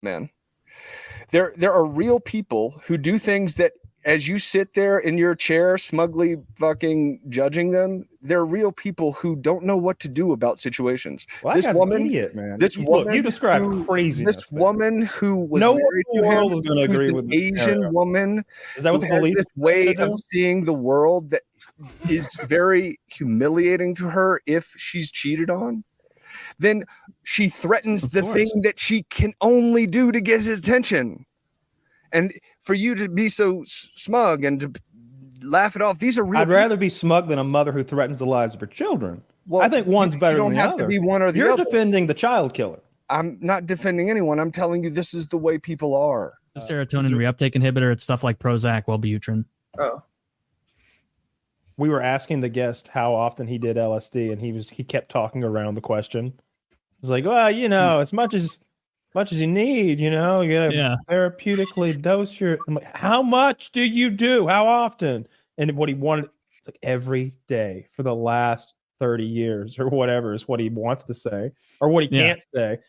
man. There are real people who do things that, as you sit there in your chair smugly fucking judging them, they're real people who don't know what to do about situations. Well, This woman, an idiot, man. Woman, you described craziness. This woman who was no married one in the world to is going to agree with this Asian scenario. woman. Is that what the police this way of seeing the world that is very humiliating to her if she's cheated on? Then she threatens the thing that she can only do to get his attention. And for you to be so smug and to laugh it off, these are real. I'd rather be smug than a mother who threatens the lives of her children. Well, I think one's better than the other. You don't have to be one or the other. You're defending the child killer. I'm not defending anyone. I'm telling you this is the way people are. Serotonin reuptake inhibitor, it's stuff like Prozac, Wellbutrin. Oh. We were asking the guest how often he did LSD, and he kept talking around the question. He's like, well, as much as you need, you gotta therapeutically dose your. I'm like, how much do you do? How often? And what he wanted, it's like every day for the last 30 years or whatever is what he wants to say or what he can't say.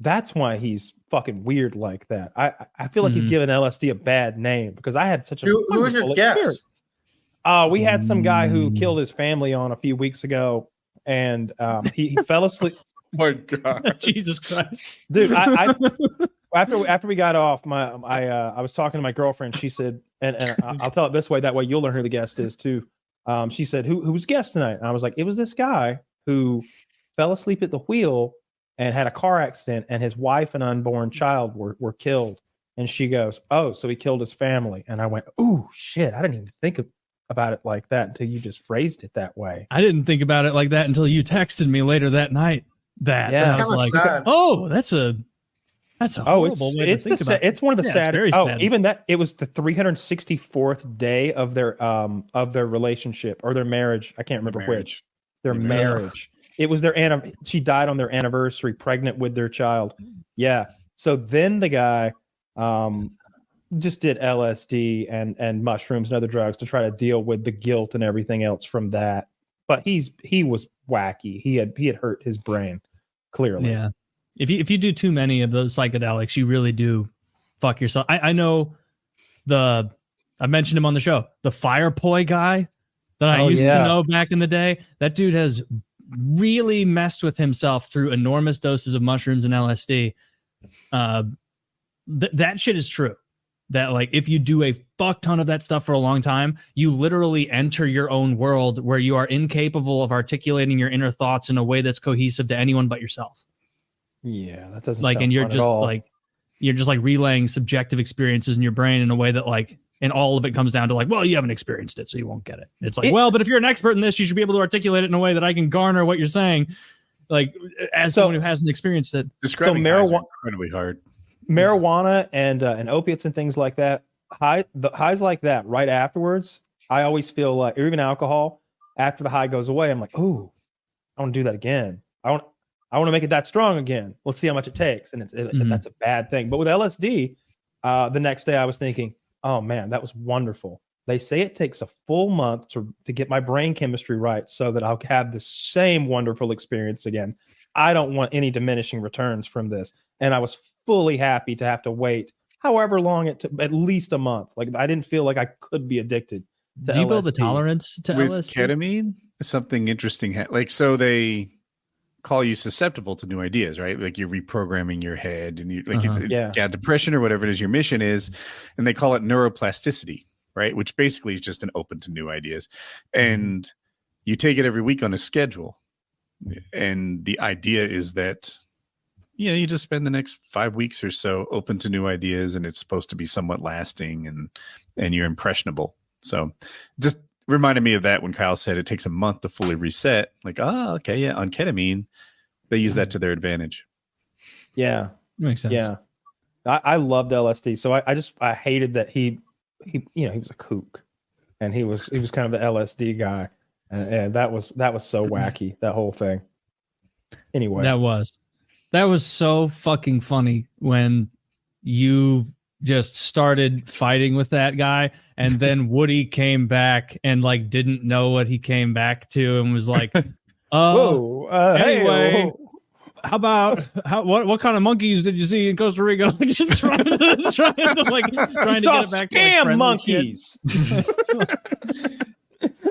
That's why he's fucking weird like that. I feel like he's given LSD a bad name because I had such a who was your guest? We had some guy who killed his family on a few weeks ago, and he fell asleep. My God, Jesus Christ, dude! I after we got off, I was talking to my girlfriend. She said, and I'll tell it this way. That way, you'll learn who the guest is too. She said, "Who's guest tonight?" And I was like, "It was this guy who fell asleep at the wheel and had a car accident, and his wife and unborn child were killed." And she goes, "Oh, so he killed his family?" And I went, "Ooh, shit! I didn't even think about it like that until you just phrased it that way." I didn't think about it like that until you texted me later that night. I was like, sad. "Oh, that's a horrible way to think about it." It's one of the saddest. Even that it was the 364th day of their relationship or their marriage. I can't remember which. Their marriage. It was she died on their anniversary, pregnant with their child. Yeah. So then the guy just did LSD and mushrooms and other drugs to try to deal with the guilt and everything else from that. But he was wacky. He had hurt his brain, clearly. Yeah. If you do too many of those psychedelics, you really do fuck yourself. I know I mentioned him on the show, the Fire Poi guy that I used to know back in the day. That dude has really messed with himself through enormous doses of mushrooms and LSD. That shit is true. That like if you do a fuck ton of that stuff for a long time, you literally enter your own world where you are incapable of articulating your inner thoughts in a way that's cohesive to anyone but yourself. Yeah, that doesn't like, and you're just like relaying subjective experiences in your brain in a way that like, and all of it comes down to like, well, you haven't experienced it, so you won't get it. It's like, well, but if you're an expert in this, you should be able to articulate it in a way that I can garner what you're saying. Like as someone who hasn't experienced it. Describing marijuana incredibly hard. Marijuana and opiates and things like that, the highs like that right afterwards, I always feel like, or even alcohol, after the high goes away, I'm like, ooh, I want to do that again. I want to make it that strong again. Let's see how much it takes. And that's a bad thing. But with LSD, the next day I was thinking, oh man, that was wonderful. They say it takes a full month to get my brain chemistry right so that I'll have the same wonderful experience again. I don't want any diminishing returns from this. And I was fully happy to have to wait however long it took, at least a month. Like I didn't feel like I could be addicted to Do you LSD. build a tolerance to with LSD? ketamine? Something interesting. Like, so they call you susceptible to new ideas, right? Like you're reprogramming your head and you like it's depression or whatever it is your mission is. And they call it neuroplasticity, right? Which basically is just an open to new ideas. And you take it every week on a schedule. And the idea is that you just spend the next 5 weeks or so open to new ideas, and it's supposed to be somewhat lasting, and you're impressionable. So just reminded me of that when Kyle said it takes a month to fully reset. Like, okay, yeah, on ketamine, they use that to their advantage. Yeah. Makes sense. Yeah. I loved LSD. So I hated that he was a kook, and he was kind of the LSD guy. And that was so wacky, that whole thing. Anyway. That was so fucking funny when you just started fighting with that guy, and then Woody came back and like didn't know what he came back to and was like, anyway, what kind of monkeys did you see in Costa Rica? Just trying to get it back scam to monkeys.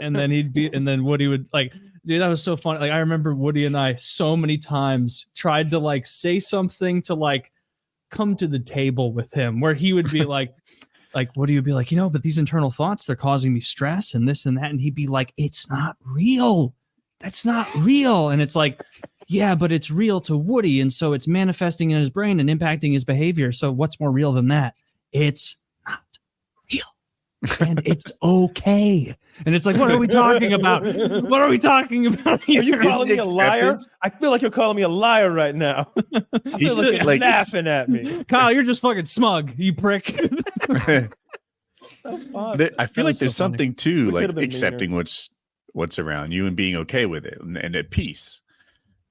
And then Woody would like, dude, that was so funny. Like I remember Woody and I so many times tried to like say something to like come to the table with him where he would be like Woody would be like, but these internal thoughts, they're causing me stress and this and that. And he'd be like, it's not real. That's not real. And it's like, yeah, but it's real to Woody. And so it's manifesting in his brain and impacting his behavior. So what's more real than that? It's not real. And it's okay. And it's like, what are we talking about? What are we talking about here? Are you calling me a liar? I feel like you're calling me a liar right now. I feel like you're laughing at me. Kyle, you're just fucking smug, you prick. I feel like there's something too, like accepting what's around you and being okay with it and at peace.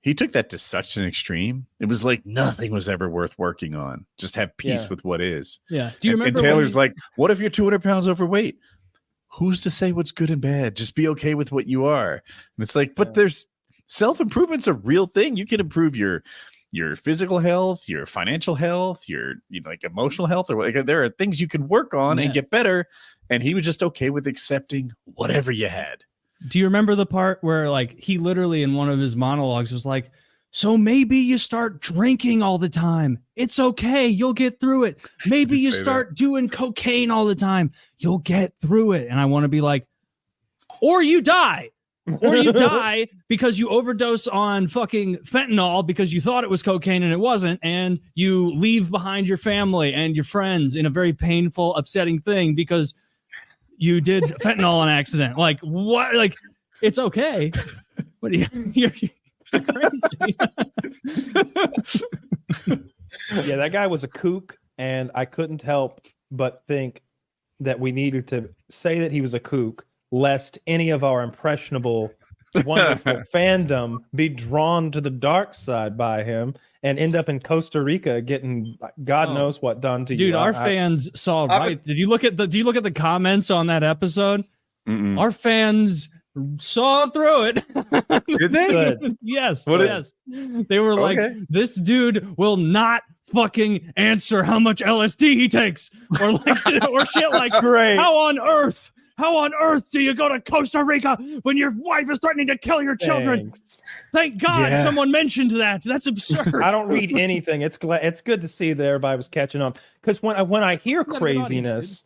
He took that to such an extreme. It was like nothing was ever worth working on. Just have peace with what is. Yeah. Do you remember? And Taylor's like, what if you're 200 pounds overweight? Who's to say what's good and bad? Just be okay with what you are. And it's like, but there's self-improvement's a real thing. You can improve your physical health, your financial health, your like emotional health, or like there are things you can work on and get better. And he was just okay with accepting whatever you had. Do you remember the part where like he literally in one of his monologues was like, so maybe you start drinking all the time. It's okay. You'll get through it. Maybe you start doing cocaine all the time. You'll get through it. And I want to be like, or you die. Or you die because you overdose on fucking fentanyl because you thought it was cocaine and it wasn't. And you leave behind your family and your friends in a very painful, upsetting thing because you did fentanyl on accident. Like what? Like it's okay. What are you're crazy. Yeah, that guy was a kook, and I couldn't help but think that we needed to say that he was a kook, lest any of our impressionable, wonderful fandom be drawn to the dark side by him and end up in Costa Rica getting God knows what done to you. Dude, our fans saw right. Did you look at the comments on that episode? Mm-mm. Our fans saw through it. Did they? Good. Yes. They were like, this dude will not fucking answer how much LSD he takes, or like, or shit like, great. How on earth do you go to Costa Rica when your wife is threatening to kill your children? Thank God someone mentioned that. That's absurd. I don't read anything. It's good to see that everybody was catching on, because when I hear craziness,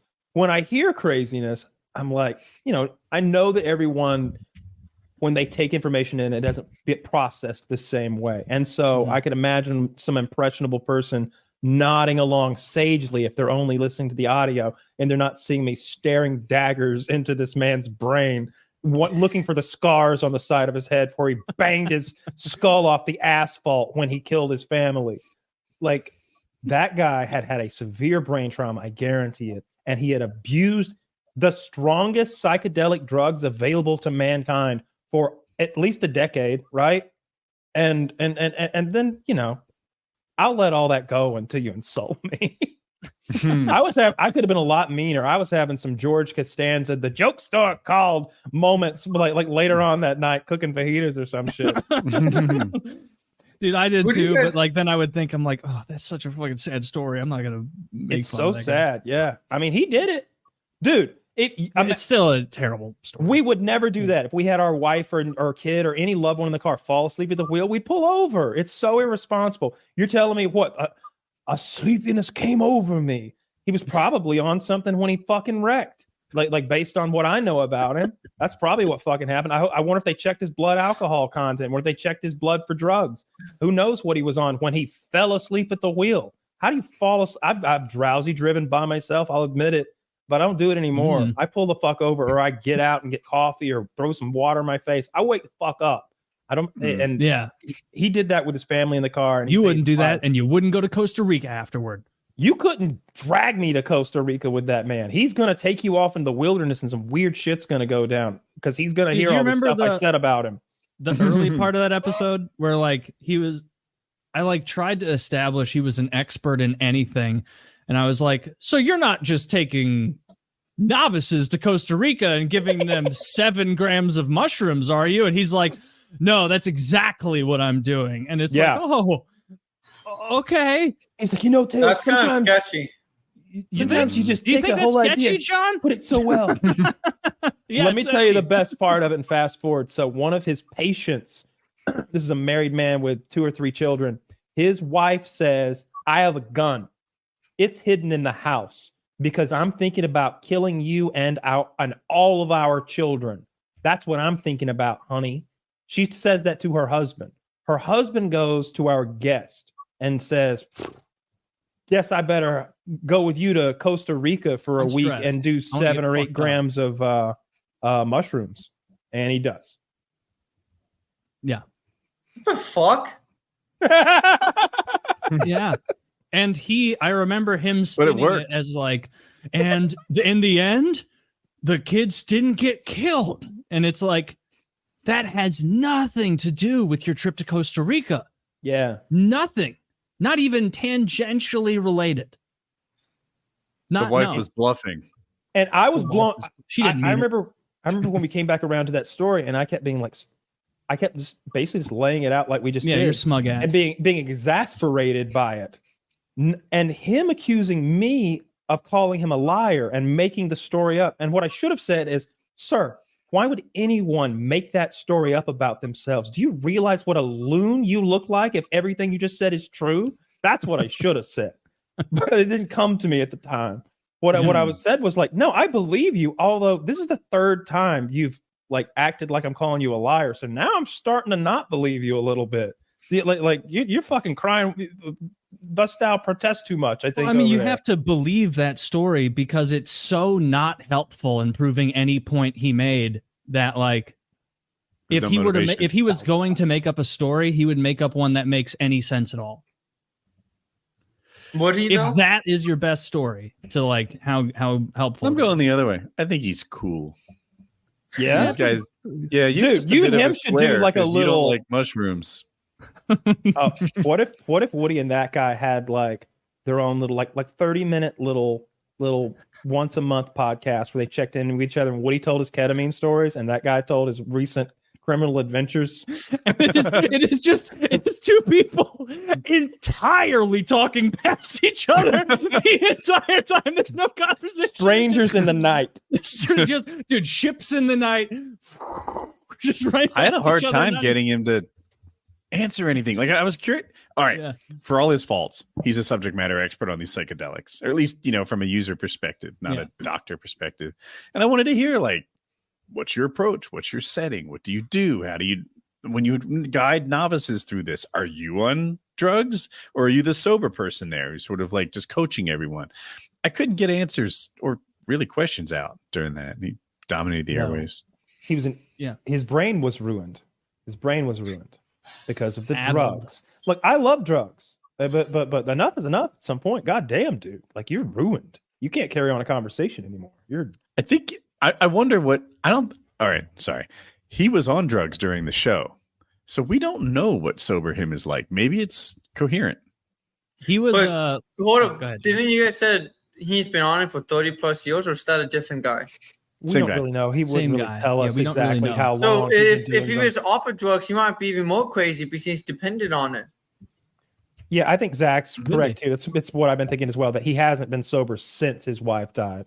I'm like, I know that everyone, when they take information in, it doesn't get processed the same way. And so I could imagine some impressionable person nodding along sagely if they're only listening to the audio and they're not seeing me staring daggers into this man's brain, looking for the scars on the side of his head where he banged his skull off the asphalt when he killed his family. Like, that guy had a severe brain trauma, I guarantee it. And he had abused the strongest psychedelic drugs available to mankind for at least a decade, right? And then, I'll let all that go until you insult me. I could have been a lot meaner. I was having some George Costanza, the joke store called moments, like later on that night, cooking fajitas or some shit. Dude, I did too, but like then I would think, I'm like, oh, that's such a fucking sad story. I'm not gonna make fun of that sad. Guy. Yeah, I mean, he did it, dude. It's still a terrible story. We would never do that. If we had our wife or kid or any loved one in the car fall asleep at the wheel, we'd pull over. It's so irresponsible. You're telling me what? A sleepiness came over me. He was probably on something when he fucking wrecked. Like based on what I know about him, that's probably what fucking happened. I wonder if they checked his blood alcohol content, or if they checked his blood for drugs. Who knows what he was on when he fell asleep at the wheel? How do you fall asleep? I've drowsy driven by myself. I'll admit it. But I don't do it anymore. I pull the fuck over, or I get out and get coffee or throw some water in my face. I wake the fuck up. I don't. And he did that with his family in the car. And you wouldn't do that, and you wouldn't go to Costa Rica afterward. You couldn't drag me to Costa Rica with that man. He's going to take you off in the wilderness, and some weird shit's going to go down because he's going to hear all the stuff I said about him. The early part of that episode where like I tried to establish he was an expert in anything. And I was like, so you're not just taking novices to Costa Rica and giving them 7 grams of mushrooms, are you? And he's like, no, that's exactly what I'm doing. And it's like, oh, okay. He's like, you know, Taylor, that's kind of sketchy. Sometimes you just take think the whole that's sketchy, idea, John? put it so well. Yeah, Let me tell you the best part of it and fast forward. So one of his patients, this is a married man with 2 or 3 children. His wife says, I have a gun. It's hidden in the house because I'm thinking about killing you and all of our children. That's what I'm thinking about, honey. She says that to her husband. Her husband goes to our guest and says, guess I better go with you to Costa Rica for a week and do 7 or 8 grams of mushrooms. And he does. Yeah. What the fuck? Yeah. And I remember him spinning it as like, and in the end, the kids didn't get killed. And it's like, that has nothing to do with your trip to Costa Rica. Yeah. Nothing. Not even tangentially related. The wife was bluffing. And I was blown. She didn't I remember when we came back around to that story and I kept being like, I kept just basically just laying it out like we just did. You're smug ass. And being exasperated by it. And him accusing me of calling him a liar and making the story up. And what I should have said is, sir, why would anyone make that story up about themselves? Do you realize what a loon you look like if everything you just said is true? That's what I should have said. But it didn't come to me at the time. What I was said was like, no, I believe you. Although this is the 3rd time you've like acted like I'm calling you a liar. So now I'm starting to not believe you a little bit. Like you're fucking crying. Bust out, protest too much. I think. Well, I mean, you have to believe that story because it's so not helpful in proving any point he made. That like, if he was going to make up a story, he would make up one that makes any sense at all. What do you know? If that is your best story, to like how helpful. I'm going the other way. I think he's cool. Yeah, these guys. Yeah, you and him should do like a little like mushrooms. What if Woody and that guy had like their own little like 30-minute little once a month podcast where they checked in with each other and Woody told his ketamine stories and that guy told his recent criminal adventures. And it is 2 people entirely talking past each other the entire time. There's no conversation. Strangers in the night. Just dude, ships in the night. Just right. I had a hard time getting him to answer anything. Like I was curious. All right, for all his faults, he's a subject matter expert on these psychedelics, or at least from a user perspective, not a doctor perspective. And I wanted to hear like, what's your approach? What's your setting? What do you do? How do you, when you guide novices through this, are you on drugs or are you the sober person there who's sort of like just coaching everyone? I couldn't get answers or really questions out during that. He dominated the airwaves. He was his brain was ruined. His brain was ruined because of the drugs. Look, I love drugs, but enough is enough at some point. God damn, dude. Like you're ruined. You can't carry on a conversation anymore. I think I wonder what all right, sorry. He was on drugs during the show. So we don't know what sober him is like. Maybe it's coherent. He was hold up. Didn't you guys said he's been on it for 30 plus years, or is that a different guy? We don't really know. He wouldn't really tell us exactly how long. So if he was offered drugs, he might be even more crazy because he's dependent on it. Yeah, I think Zach's correct too. It's what I've been thinking as well, that he hasn't been sober since his wife died.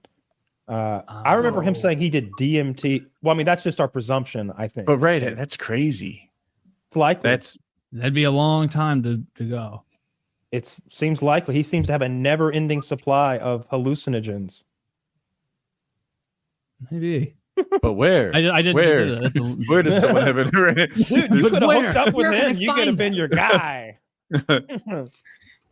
I remember him saying he did DMT. Well, I mean, that's just our presumption, I think. But that's crazy. It's likely. That'd be a long time to go. It seems likely. He seems to have a never-ending supply of hallucinogens. Maybe. But where? I didn't consider that. Where does someone have it? Dude, you could have hooked up with him. You could have been your guy.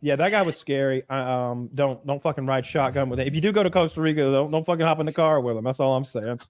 Yeah, that guy was scary. Don't fucking ride shotgun with it. If you do go to Costa Rica, don't fucking hop in the car with him. That's all I'm saying.